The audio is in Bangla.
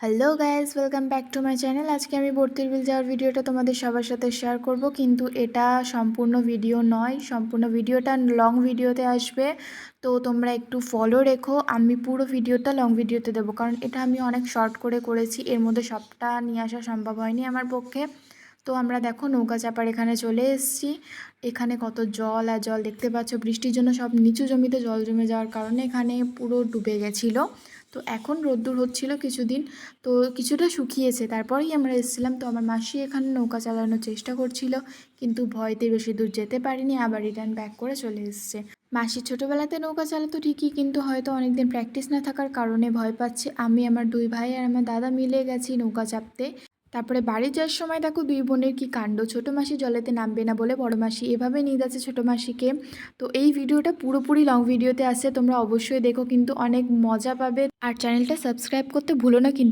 Hello guys, welcome back to my channel. আজকে আমি বর্তির বিল যাওয়ার ভিডিওটা তোমাদের সবার সাথে শেয়ার করব, কিন্তু এটা সম্পূর্ণ ভিডিও নয়। সম্পূর্ণ ভিডিওটা লং ভিডিওতে আসবে, তো তোমরা একটু ফলো রেখো। আমি পুরো ভিডিওটা লং ভিডিওতে দেবো, কারণ এটা আমি অনেক শর্ট করে করেছি। এর মধ্যে সবটা নিয়ে আসা সম্ভব হয়নি আমার পক্ষে। তো আমরা দেখো নৌকা চাপার এখানে চলে এসেছি। এখানে কত জল আর জল দেখতে পাচ্ছ। বৃষ্টির জন্য সব নিচু জমিতে জল জমে যাওয়ার কারণে এখানে পুরো ডুবে গেছিলো। তো এখন রোদ্দুর হচ্ছিল কিছুদিন, তো কিছুটা শুকিয়েছে, তারপরেই আমরা এসেছিলাম। তো আমার মাসি এখানে নৌকা চালানোর চেষ্টা করছিল, কিন্তু ভয়তে বেশি দূর যেতে পারিনি, আবার রিটার্ন ব্যাক করে চলে এসেছে। মাসি ছোটোবেলাতে নৌকা চালাতো ঠিকই, কিন্তু হয়তো অনেকদিন প্র্যাকটিস না থাকার কারণে ভয় পাচ্ছে। আমি, আমার দুই ভাই আর আমার দাদা মিলে গেছি নৌকা চাপতে। তারপরে বাড়ি যাওয়ার সময় দেখো দুই বোনের কি কাণ্ড। ছোটো মাসি জলেতে নামবে না বলে বড় মাসি এভাবে নিয়ে যাচ্ছে ছোটো মাসিকে। তো এই ভিডিওটা পুরোপুরি লং ভিডিওতে আসছে, তোমরা অবশ্যই দেখো, কিন্তু অনেক মজা পাবে। আর চ্যানেলটা সাবস্ক্রাইব করতে ভুলো না কিন্তু।